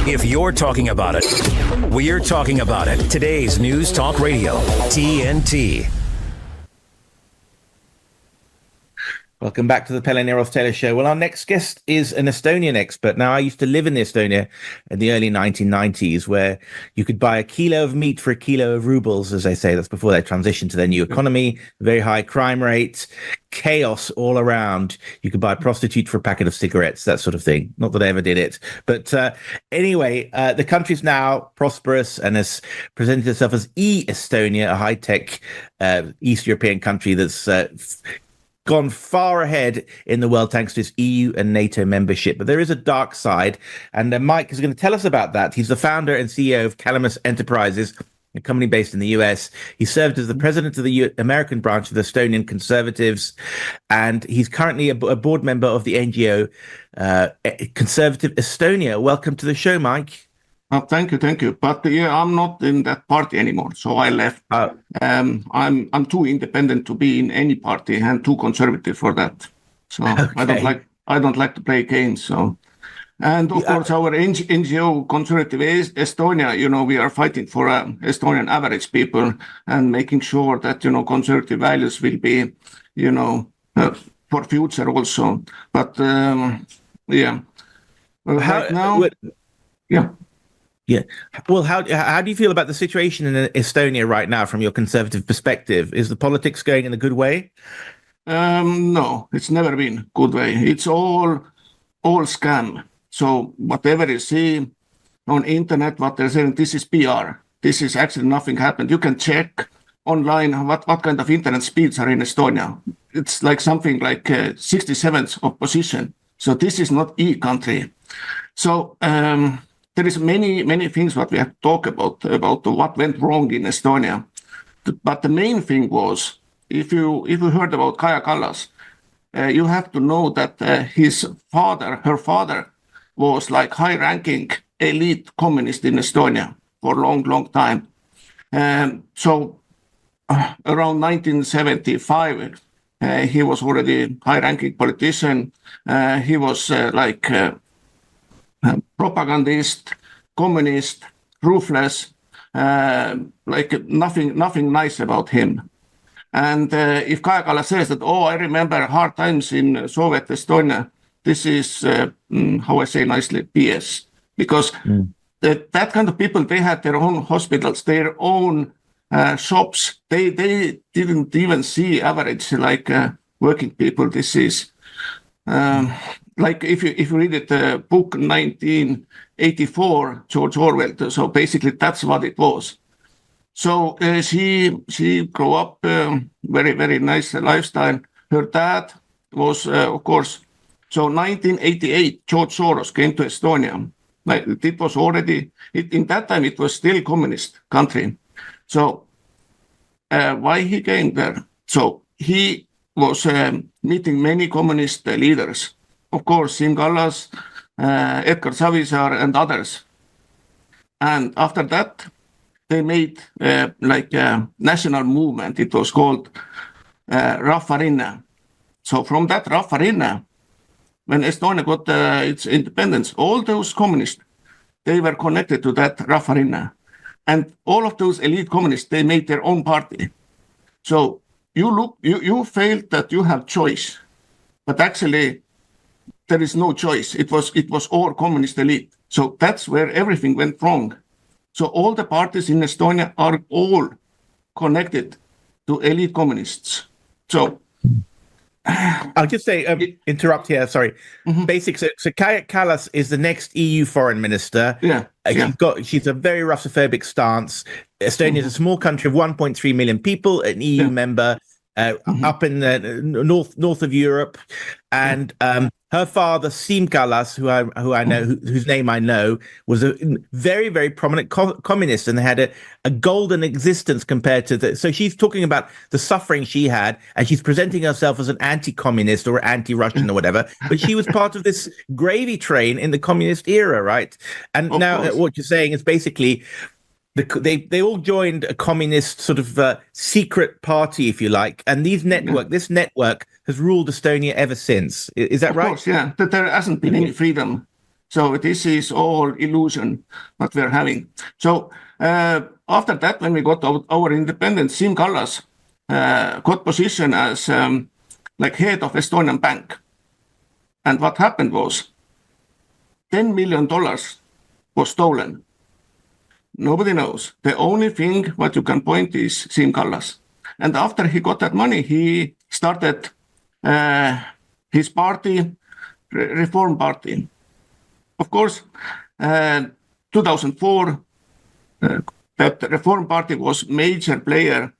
If you're talking about it, we're talking about it. Today's News Talk Radio, TNT. Welcome back to the Pelle Nerotu Teylor Show. Well, our next guest is an Estonian expert. Now, I used to live in Estonia in the early 1990s, where you could buy a kilo of meat for a kilo of rubles, as they say. That's before they transitioned to their new economy, very high crime rates, chaos all around. You could buy a prostitute for a packet of cigarettes, that sort of thing. Not that I ever did it. But anyway, the country's now prosperous and has presented itself as e-Estonia, a high-tech East European country that's gone far ahead in the world thanks to its EU and NATO membership. But there is a dark side, and Mike is going to tell us about that. He's the founder and CEO of Kalamus Enterprises, a company based in the US. He served as the president of the American branch of the Estonian Conservatives, and he's currently a board member of the NGO Conservative Estonia. Welcome to the show, Mike. Thank you. But yeah, I'm not in that party anymore, so I left. I'm too independent to be in any party and too conservative for that. So okay. I don't like to play games. So, and of course, our NGO Conservative Estonia, we are fighting for Estonian average people and making sure that conservative values will be, for future also. But yeah, right now, yeah. Yeah. Well, how do you feel about the situation in Estonia right now from your conservative perspective? Is the politics going in a good way? No, it's never been a good way. It's all scam. So whatever you see on internet, what they're saying, this is PR. This is actually nothing happened. You can check online what kind of internet speeds are in Estonia. It's like something like 67th of position. So this is not e-country. So there is many things what we have to talk about what went wrong in Estonia. But the main thing was, if you heard about Kaja Kallas, you have to know that her father was like high-ranking elite communist in Estonia for a long time. So around 1975, he was already high-ranking politician. He was propagandist, communist, ruthless, like nothing nice about him. And if Kaja Kallas says that, I remember hard times in Soviet Estonia, this is, how I say nicely, BS. Because that kind of people, they had their own hospitals, their own shops. They didn't even see average working people. This is like if you read it, book 1984, George Orwell. So basically, that's what it was. So she grew up very, very nice lifestyle. Her dad was, of course, so 1988, George Soros came to Estonia. Like it was already in that time, it was still communist country. So why he came there? So he was meeting many communist leaders. Of course, Siim Kallas, Edgar Savisaar, and others. And after that, they made a national movement. It was called Rahvarinne. So from that Rahvarinne, when Estonia got its independence, all those communists, they were connected to that Rahvarinne. And all of those elite communists, they made their own party. So you felt that you have choice, but actually, there is no choice. It was all communist elite. So that's where everything went wrong. So all the parties in Estonia are all connected to elite communists. So I'll just say, interrupt here. Sorry. Mm-hmm. So Kaja Kallas is the next EU foreign minister. Yeah. She's a very Russophobic stance. Estonia is a small country of 1.3 million people, an EU member. Up in the north of Europe, and her father Siim Kallas, who I know, whose name I know, was a very, very prominent communist, and they had a golden existence compared to so she's talking about the suffering she had, and she's presenting herself as an anti-communist or anti-Russian or whatever, but she was part of this gravy train in the communist era, right? And of now course. What you're saying is basically they all joined a communist sort of secret party, if you like, and this network has ruled Estonia ever since. Is that right? Of course, yeah. That there hasn't been any freedom So this is all illusion that we're having. So after that, when we got our independence, Siim Kallas got position as like head of Estonian Bank. And what happened was $10 million was stolen. Nobody knows. The only thing what you can point is Siim Kallas. And after he got that money, he started his party, Reform Party. Of course, 2004, that Reform Party was major player,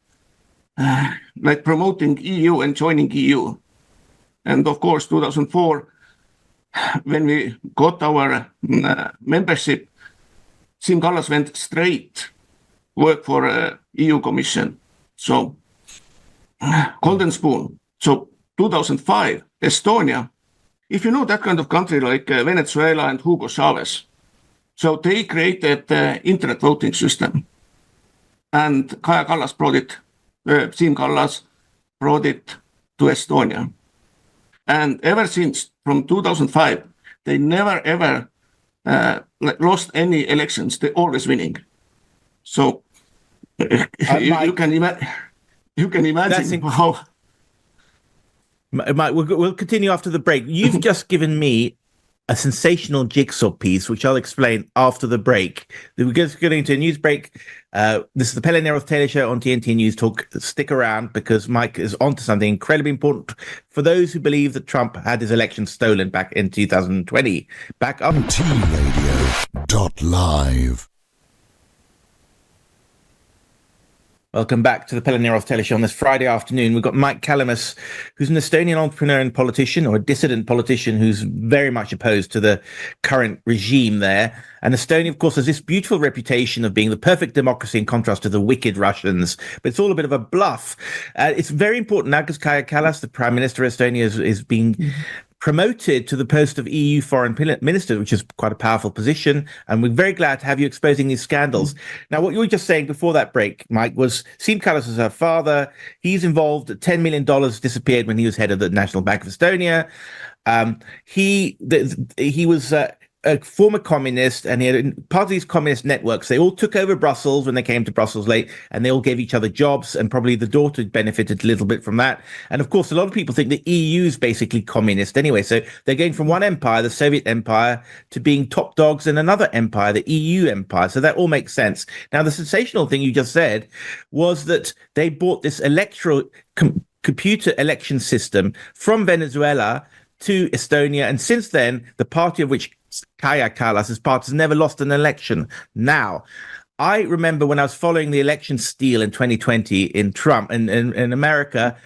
like promoting EU and joining EU. And of course, 2004, when we got our membership, Siim Kallas went straight work for EU Commission. So golden spoon. So 2005, Estonia, if you know that kind of country like Venezuela and Hugo Chavez, so they created the internet voting system. And Kaja Kallas brought it, Siim Kallas brought it to Estonia. And ever since, from 2005, they never ever lost any elections. They're always winning. So you can imagine how. Mike, we'll continue after the break. You've just given me a sensational jigsaw piece, which I'll explain after the break. We're just going into a news break. This is the Pellе Nerotu Teylor show on TNT News Talk. Stick around because Mike is onto something incredibly important for those who believe that Trump had his election stolen back in 2020. Back up. TNT.live. Welcome back to the Pelle Nerotu Teylor show on this Friday afternoon. We've got Майк Каламус, who's an Estonian entrepreneur and politician, or a dissident politician who's very much opposed to the current regime there. And Estonia, of course, has this beautiful reputation of being the perfect democracy in contrast to the wicked Russians. But it's all a bit of a bluff. It's very important now because Kaja Kallas, the Prime Minister of Estonia, is being promoted to the post of EU foreign minister, which is quite a powerful position. And we're very glad to have you exposing these scandals. Now, what you were just saying before that break, Mike, was Siim Kallas is her father. He's involved. $10 million disappeared when he was head of the National Bank of Estonia. He was a former communist, and he had part of these communist networks. They all took over Brussels when they came to Brussels late, and they all gave each other jobs, and probably the daughter benefited a little bit from that. And of course, a lot of people think the EU is basically communist anyway. So they're going from one empire, the Soviet Empire, to being top dogs in another empire, the EU empire. So that all makes sense. Now, the sensational thing you just said was that they bought this electoral computer election system from Venezuela to Estonia. And since then, the party of which Kaja Kallas is part has never lost an election. Now, I remember when I was following the election steal in 2020 in Trump in America,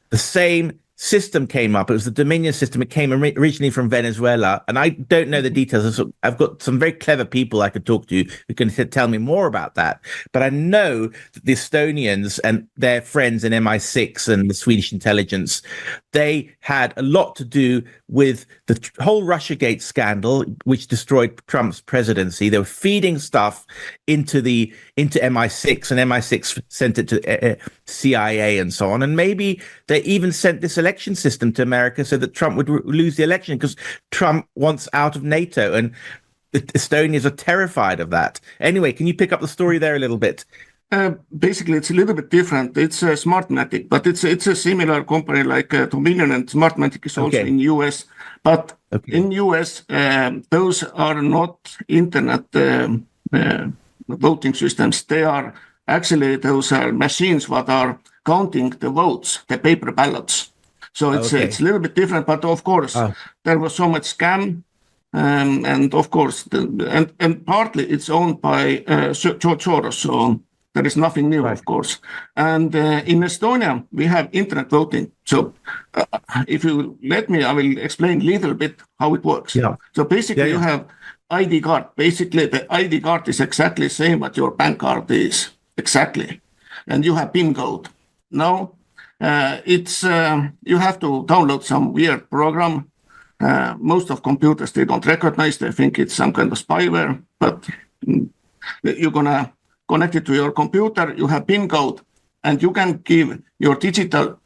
the same system came up. It was the Dominion system. It came originally from Venezuela. And I don't know the details. I've got some very clever people I could talk to who can tell me more about that. But I know that the Estonians and their friends in MI6 and the Swedish intelligence, they had a lot to do with the whole Russiagate scandal, which destroyed Trump's presidency. They were feeding stuff into MI6, and MI6 sent it to CIA and so on. And maybe they even sent this election system to America so that Trump would lose the election, because Trump wants out of NATO, and the Estonians are terrified of that. Anyway, can you pick up the story there a little bit? Basically, it's a little bit different. It's Smartmatic, but it's a similar company like Dominion, and Smartmatic is also in US. But in US, those are not internet voting systems. They are actually, those are machines that are counting the votes, the paper ballots. So it's a little bit different. But of course, there was so much scam. And of course, and partly it's owned by George Soros. So there is nothing new, of course. And in Estonia, we have internet voting. So if you let me, I will explain a little bit how it works. Yeah. So basically, you have ID card. Basically, the ID card is exactly the same what your bank card is, exactly. And you have PIN code. Now, it's you have to download some weird program. Most of computers, they don't recognize. They think it's some kind of spyware. But you're going to connect it to your computer, you have PIN code, and you can give your digital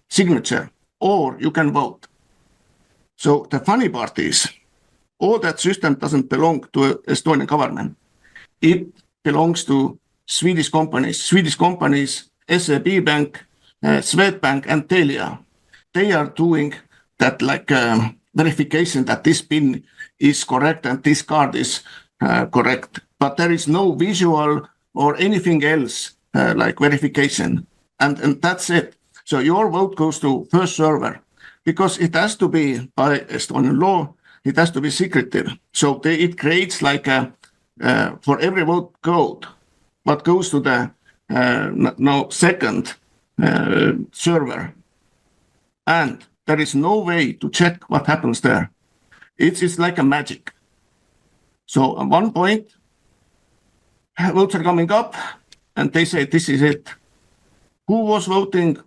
signature, or you can vote. So the funny part is all that system doesn't belong to Estonian government. It belongs to Swedish companies, SEB Bank, Swedbank, and Telia. They are doing that verification that this PIN is correct and this card is correct. But there is no visual or anything else like verification. And that's it. So your vote goes to first server because it has to be by Estonian law, it has to be secretive. So it creates like for every vote code, what goes to the second server. And there is no way to check what happens there. It's like a magic. So at one point, votes are coming up and they say, this is it. Who was voting?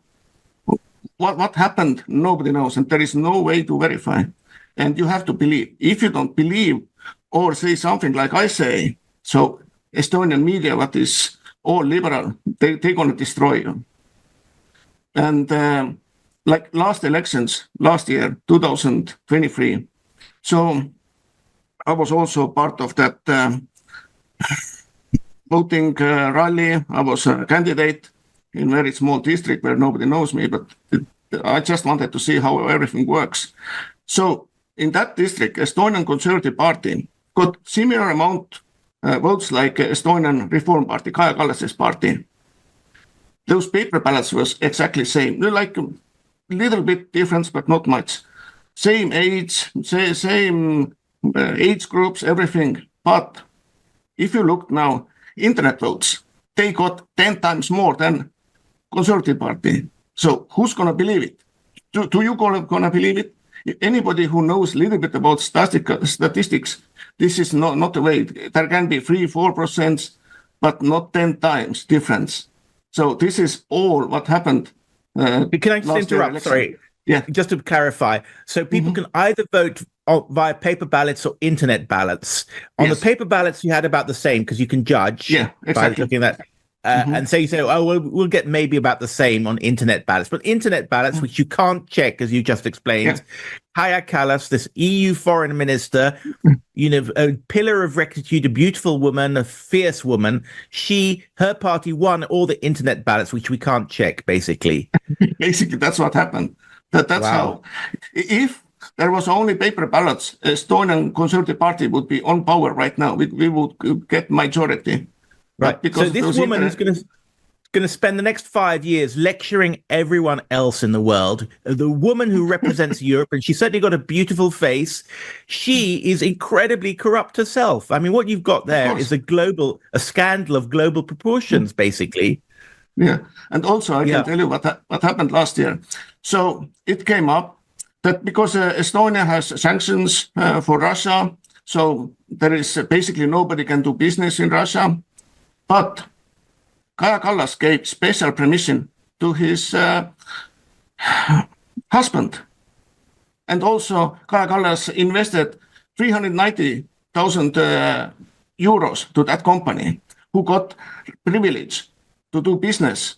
What happened? Nobody knows. And there is no way to verify. And you have to believe. If you don't believe or say something like I say, so Estonian media, what is all liberal, they're going to destroy you. And like last elections, last year, 2023. So I was also part of that voting rally. I was a candidate in a very small district where nobody knows me, but I just wanted to see how everything works. So in that district, Estonian Conservative Party got similar amount votes like Estonian Reform Party, Kaja Kallas's party. Those paper ballots was exactly same. They're like a little bit difference, but not much. Same age, same age groups, everything. But if you look now, internet votes, they got 10 times more than Conservative Party. So who's going to believe it? Do you going to believe it? Anybody who knows a little bit about statistics, this is not the way. There can be 3-4%, but not 10 times difference. So this is all what happened. Can I just interrupt? Sorry. Yeah. Just to clarify. So people can either vote via paper ballots or internet ballots. On the paper ballots, you had about the same because you can judge by looking at that. And so you say, oh, well, we'll get maybe about the same on internet ballots. But internet ballots, which you can't check, as you just explained, Kaja Kallas, this EU foreign minister, a pillar of rectitude, a beautiful woman, a fierce woman, her party won all the internet ballots, which we can't check, basically. Basically, that's what happened. That's how. If there was only paper ballots, Estonian Conservative Party would be on power right now. We would get majority. Right. So this woman is going to spend the next 5 years lecturing everyone else in the world. The woman who represents Europe, and she's certainly got a beautiful face. She is incredibly corrupt herself. I mean, what you've got there is a scandal of global proportions, basically. Yeah. And also I can tell you what happened last year. So it came up that because Estonia has sanctions for Russia, so there is basically nobody can do business in Russia. But Kaja Kallas gave special permission to his husband. And also Kaja Kallas invested 390,000 euros to that company who got privilege to do business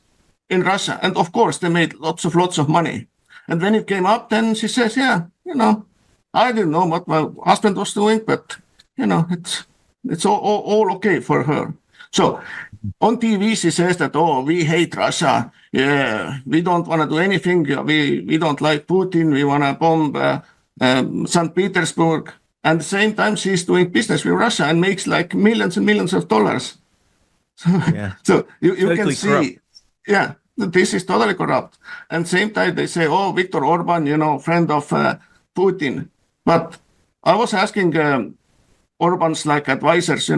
in Russia. And of course, they made lots of money. And when it came up, then she says, I didn't know what my husband was doing, but, it's all okay for her. So on TV, she says that, we hate Russia. Yeah, we don't want to do anything. We don't like Putin. We want to bomb St. Petersburg. And at the same time, she's doing business with Russia and makes like millions and millions of dollars. So you totally can see, corrupt. This is totally corrupt. And same time, they say, Viktor Orban, friend of Putin. But I was asking Orban's like advisors,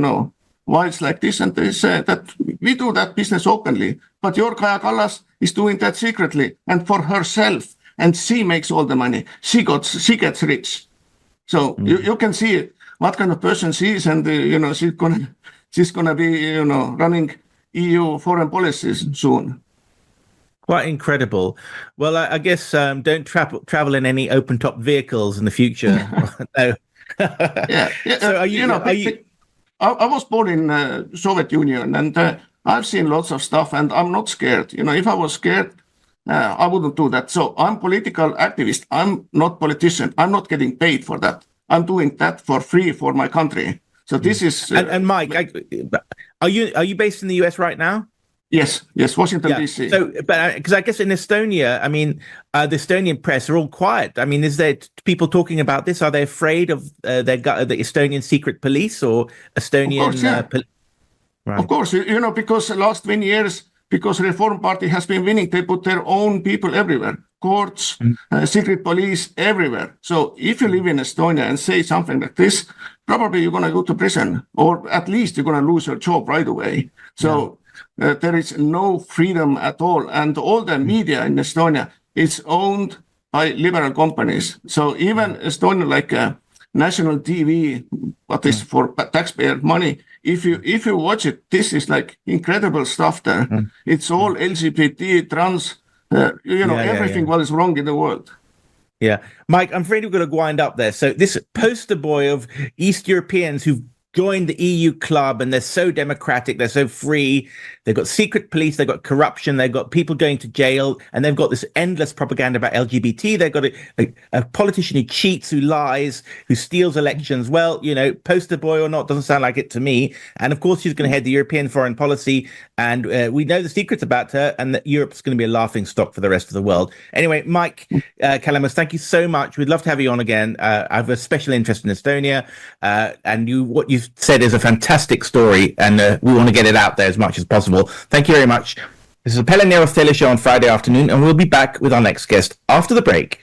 why it's like this, and they say that we do that business openly, but your Kaja Kallas is doing that secretly and for herself, and she makes all the money. She gets rich. So you can see what kind of person she is, and she's gonna be running EU foreign policies soon. Quite incredible. Well, I guess don't travel in any open top vehicles in the future. No. So I was born in Soviet Union, and I've seen lots of stuff, and I'm not scared. If I was scared, I wouldn't do that. So I'm political activist. I'm not politician. I'm not getting paid for that. I'm doing that for free for my country. So this is and Mike, are you based in the US right now? Yes, Washington DC. So, but because I guess in Estonia, I mean, the Estonian press are all quiet. I mean, is there people talking about this? Are they afraid of the Estonian secret police or Estonian? Of course, yeah. Right. Of course, because the last 20 years, because Reform Party has been winning, they put their own people everywhere, courts, secret police, everywhere. So if you live in Estonia and say something like this, probably you're going to go to prison, or at least you're going to lose your job right away. So there is no freedom at all. And all the media in Estonia is owned by liberal companies. So even Estonia, like national TV, what is for taxpayer money, if you watch it, this is like incredible stuff there. It's all LGBT, trans, everything what is wrong in the world. Yeah. Mike, I'm afraid we're going to wind up there. So this poster boy of East Europeans who've joined the EU club, and they're so democratic, they're so free. They've got secret police, they've got corruption, they've got people going to jail, and they've got this endless propaganda about LGBT. They've got a politician who cheats, who lies, who steals elections. Well, poster boy or not, doesn't sound like it to me. And of course, she's going to head the European foreign policy, and we know the secrets about her, and that Europe's going to be a laughing stock for the rest of the world. Anyway, Майк Каламус, thank you so much. We'd love to have you on again. I have a special interest in Estonia, and what you've said is a fantastic story, and we want to get it out there as much as possible. Thank you very much. This is the Pellе Nerotу Teylor show on Friday afternoon, and we'll be back with our next guest after the break.